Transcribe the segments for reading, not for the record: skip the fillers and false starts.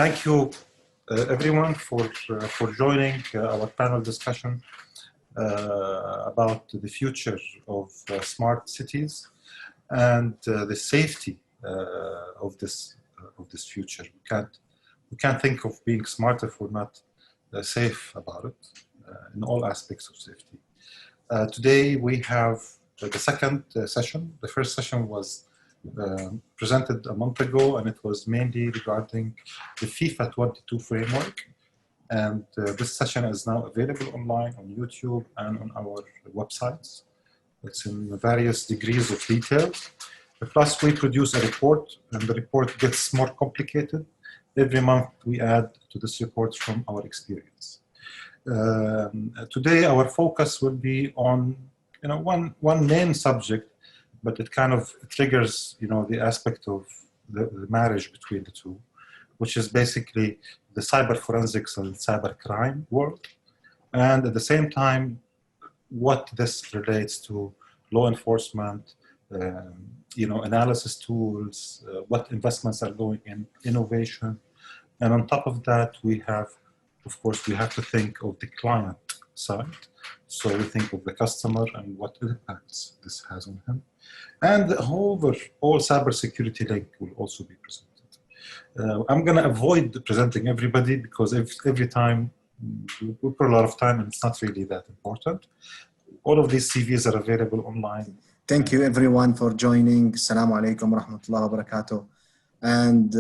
Thank you, everyone, for joining our panel discussion about the future of smart cities and the safety of this future. We can't think of being smart if we're not safe about it in all aspects of safety. Today we have the second session. The first session was presented a month ago, and it was mainly regarding the FIFA 22 framework. And this session is now available online on YouTube and on our websites. It's in various degrees of detail. Plus, we produce a report, and the report gets more complicated. Every month, we add to this report from our experience. Today, our focus will be on one main subject, but it kind of triggers the aspect of the marriage between the two, which is basically the cyber forensics and cybercrime world, and at the same time, what this relates to law enforcement, analysis tools, what investments are going in innovation, and on top of that, we have to think of the client side. So we think of the customer and what impacts this has on him. And however, all cybersecurity link will also be presented. I'm going to avoid presenting everybody because every time we put a lot of time and it's not really that important. All of these CVs are available online. Thank you everyone for joining. Assalamu alaikum wa rahmatullahi wa barakatuh. And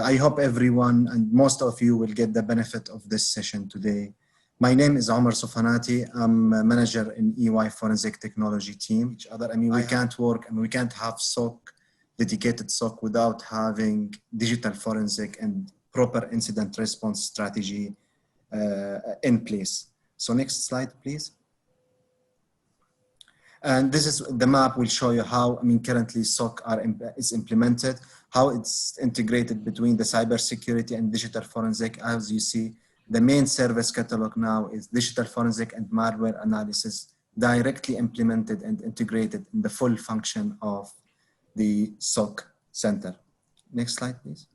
I hope everyone and most of you will get the benefit of this session today. My name is Omar Sofanati. I'm a manager in EY Forensic Technology team. We can't work and we can't have SOC, dedicated SOC without having digital forensic and proper incident response strategy in place. So next slide, please. And this is the map will show you how, currently SOC is implemented, how it's integrated between the cybersecurity and digital forensic. As you see, the main service catalog now is digital forensic and malware analysis directly implemented and integrated in the full function of the SOC center. Next slide, please.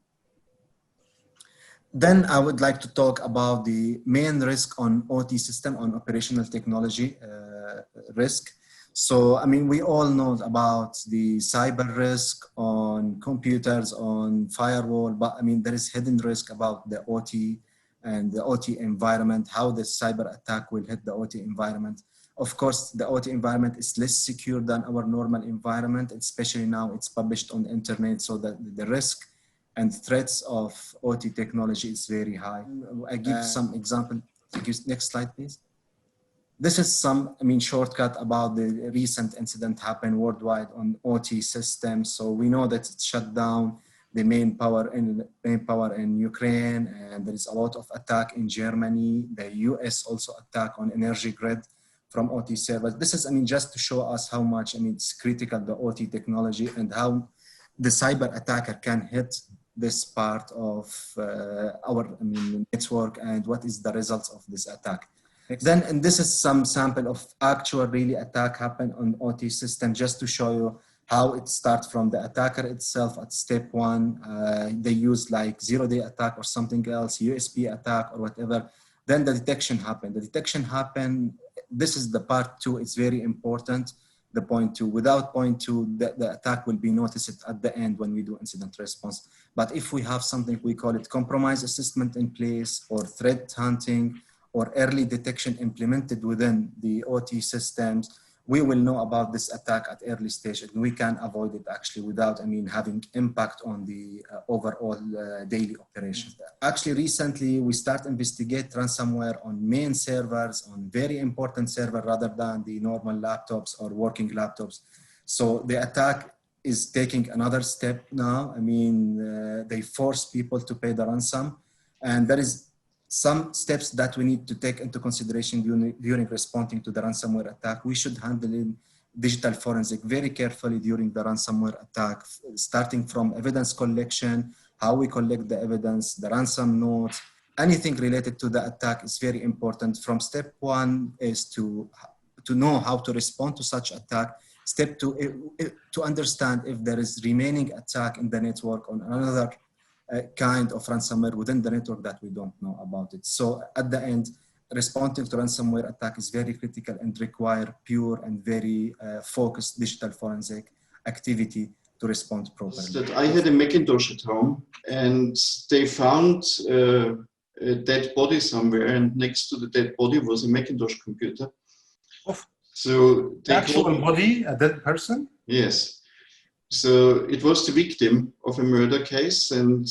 Then I would like to talk about the main risk on OT system, on operational technology risk. So, we all know about the cyber risk on computers, on firewall, but there is hidden risk about the OT and the OT environment, how the cyber attack will hit the OT environment. Of course, the OT environment is less secure than our normal environment, especially now it's published on the internet, so that the risk and threats of OT technology is very high. I give some example. Next slide, please. This is some, shortcut about the recent incident happened worldwide on OT systems. So we know that it shut down the main power in Ukraine, and there is a lot of attack in Germany. The US also attack on energy grid from OT servers. This is, just to show us how much, it's critical, the OT technology, and how the cyber attacker can hit this part of our network, and what is the results of this attack. Then, and this is some sample of actual really attack happened on OT system, just to show you how it starts from the attacker itself at step one. They use like zero-day attack or something else, USB attack or whatever. Then the detection happened. The detection happened. This is the part two. It's very important. The point two. Without point two, the attack will be noticed at the end when we do incident response. But if we have something, we call it compromise assessment in place, or threat hunting, or early detection implemented within the OT systems, we will know about this attack at early stage, and we can avoid it actually without, having impact on the overall daily operations. Actually, recently we start investigate ransomware on main servers, on very important server rather than the normal laptops or working laptops. So the attack is taking another step now. They force people to pay the ransom, and there is some steps that we need to take into consideration during responding to the ransomware attack. We should handle digital forensic very carefully during the ransomware attack, starting from evidence collection, how we collect the evidence, the ransom notes, anything related to the attack is very important. From step one is to know how to respond to such attack. Step two, to understand if there is remaining attack in the network on another kind of ransomware within the network that we don't know about it. So at the end, responding to ransomware attack is very critical and require pure and very focused digital forensic activity to respond properly. That I had a Macintosh at home, and they found a dead body somewhere, and next to the dead body was a Macintosh computer. Oh. So the actual body, a dead person? Yes. So it was the victim of a murder case, and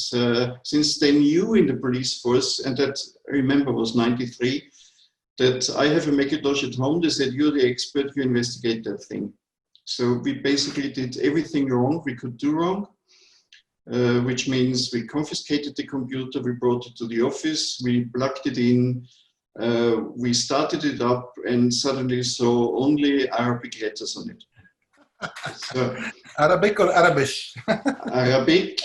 since they knew in the police force, and that I remember was 93, that I have a Macintosh at home, they said, you're the expert, you investigate that thing. So we basically did everything wrong we could do wrong, which means we confiscated the computer, we brought it to the office, we plugged it in, we started it up, and suddenly saw only Arabic letters on it. So, Arabic or Arabish? Arabic.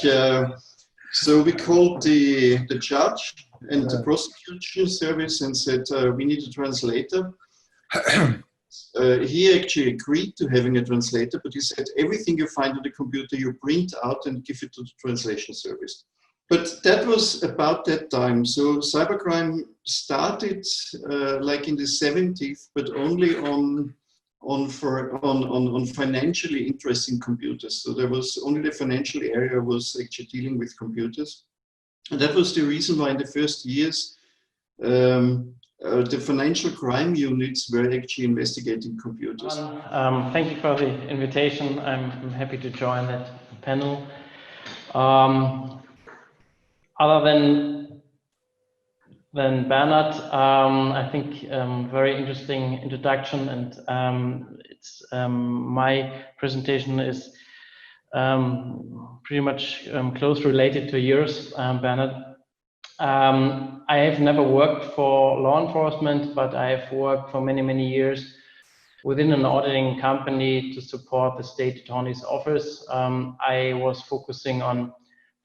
So we called the judge and the prosecution service and said, we need a translator. He actually agreed to having a translator, but he said, everything you find on the computer, you print out and give it to the translation service. But that was about that time. So cybercrime started like in the 70s, but only on financially interesting computers. So there was only the financial area was actually dealing with computers. And that was the reason why in the first years, the financial crime units were actually investigating computers. Thank you for the invitation. I'm happy to join that panel. Other than Bernard, I think very interesting introduction, and it's my presentation is pretty much close related to yours, Bernard. I have never worked for law enforcement, but I have worked for many years within an auditing company to support the state attorney's office. I was focusing on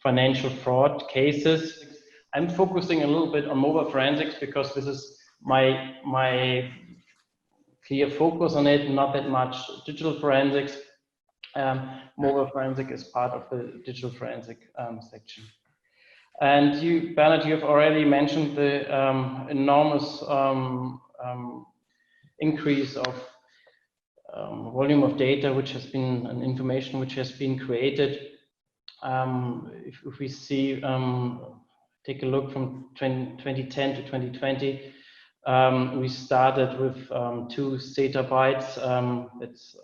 financial fraud cases. I'm focusing a little bit on mobile forensics because this is my clear focus on it, not that much digital forensics. Mobile forensic is part of the digital forensic section. And you, Bernard, you have already mentioned the enormous increase of volume of data which has been, and information which has been created. If we see, take a look from 2010 to 2020, we started with 2 zettabytes. It's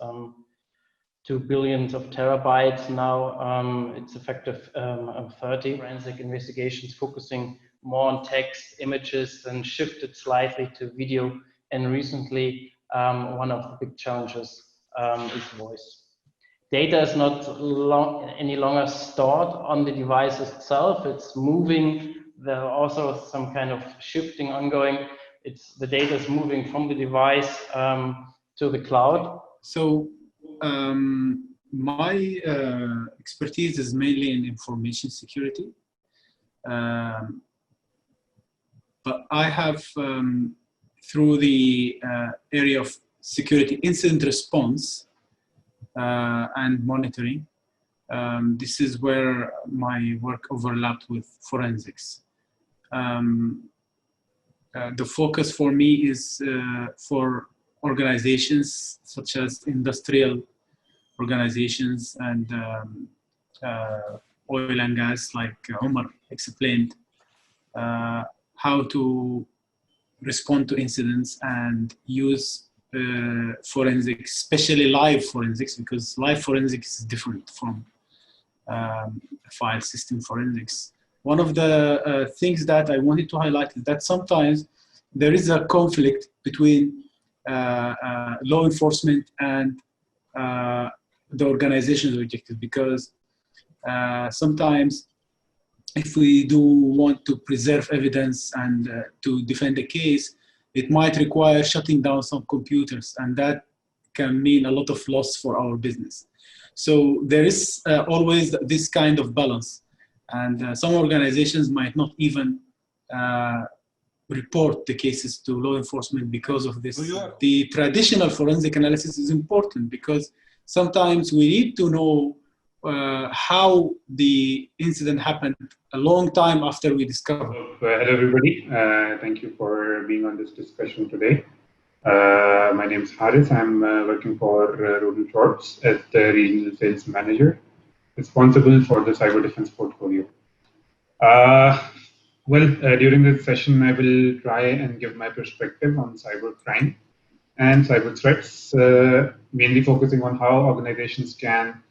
2 billions of terabytes now. It's a factor of 30. Forensic investigations focusing more on text, images, and shifted slightly to video. And recently, one of the big challenges is voice. Data is not any longer stored on the device itself. It's moving. There are also some kind of shifting ongoing. The data is moving from the device to the cloud. So my expertise is mainly in information security. But I have, through the area of security incident response, and monitoring. This is where my work overlapped with forensics. The focus for me is for organizations such as industrial organizations and oil and gas, like Omar explained, how to respond to incidents and use forensics, especially live forensics, because live forensics is different from file system forensics. One of the things that I wanted to highlight is that sometimes there is a conflict between law enforcement and the organization's objective, because sometimes if we do want to preserve evidence and to defend a case, it might require shutting down some computers, and that can mean a lot of loss for our business. So there is always this kind of balance, and some organizations might not even report the cases to law enforcement because of this. The traditional forensic analysis is important because sometimes we need to know how the incident happened a long time after we discovered. Hello, everybody. Thank you for being on this discussion today. My name is Haris. I'm working for Rodent Shorts as the Regional Sales Manager, responsible for the cyber defense portfolio. During this session, I will try and give my perspective on cybercrime and cyber threats, mainly focusing on how organizations can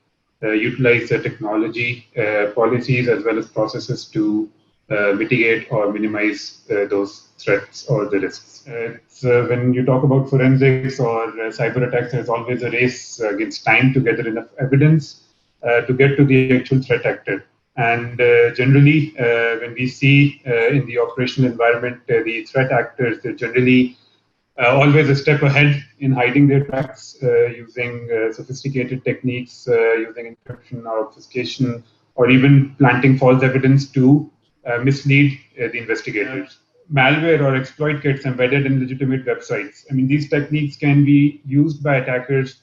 utilize the technology, policies, as well as processes to mitigate or minimize those threats or the risks. When you talk about forensics or cyber attacks, there's always a race against time to gather enough evidence to get to the actual threat actor. And generally, when we see in the operational environment, the threat actors, they're generally always a step ahead in hiding their tracks, using sophisticated techniques, using encryption or obfuscation, or even planting false evidence to mislead the investigators. Malware or exploit kits embedded in legitimate websites. I mean, these techniques can be used by attackers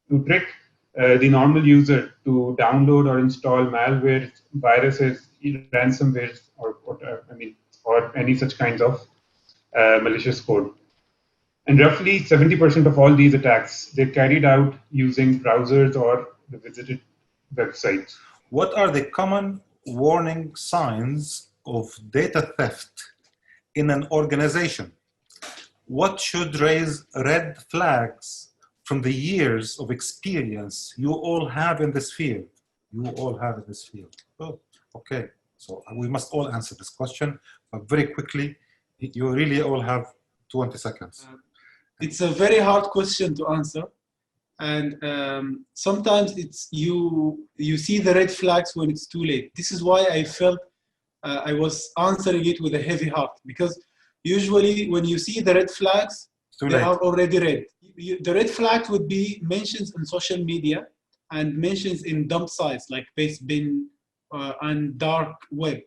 to trick the normal user to download or install malware, viruses, ransomware, or any such kinds of malicious code. And roughly 70% of all these attacks, they're carried out using browsers or the visited websites. What are the common warning signs of data theft in an organization? What should raise red flags from the years of experience you all have in this field? Oh, okay. So we must all answer this question, but very quickly. You really all have 20 seconds. It's a very hard question to answer, and sometimes it's you see the red flags when it's too late. This is why I felt I was answering it with a heavy heart, because usually when you see the red flags, they are already red. The red flag would be mentions in social media and mentions in dump sites like Pastebin and dark web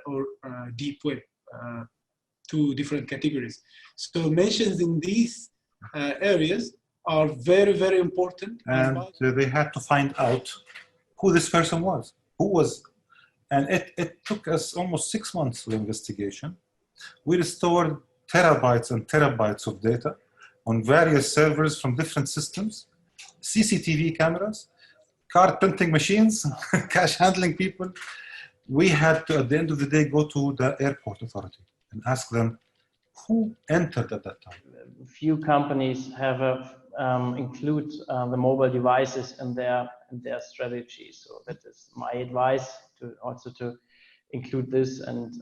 or deep web. Two different categories. So mentions in these areas are very, very important. And they had to find out who this person was, and it took us almost 6 months of investigation. We restored terabytes and terabytes of data on various servers from different systems, CCTV cameras, card printing machines, cash handling people. We had to, at the end of the day, go to the airport authority and ask them who entered at that time. Few companies have include the mobile devices in their strategy. So that is my advice, to also to include this and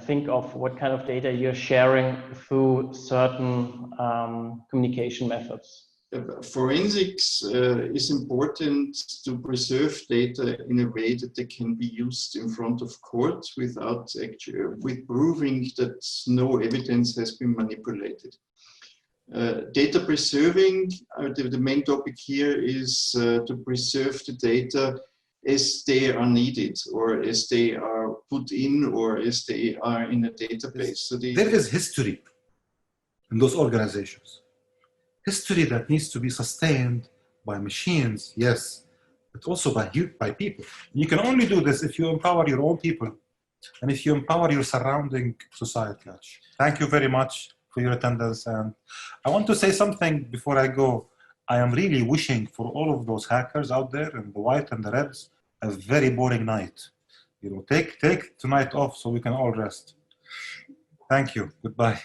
think of what kind of data you're sharing through certain communication methods. Forensics is important to preserve data in a way that they can be used in front of court without with proving that no evidence has been manipulated. Data preserving, the main topic here is to preserve the data as they are needed, or as they are put in, or as they are in a database. So there is history in those organizations. History that needs to be sustained by machines, yes, but also by people. You can only do this if you empower your own people and if you empower your surrounding society. Thank you very much for your attendance. And I want to say something before I go. I am really wishing for all of those hackers out there in the white and the reds a very boring night. Take tonight off so we can all rest. Thank you. Goodbye.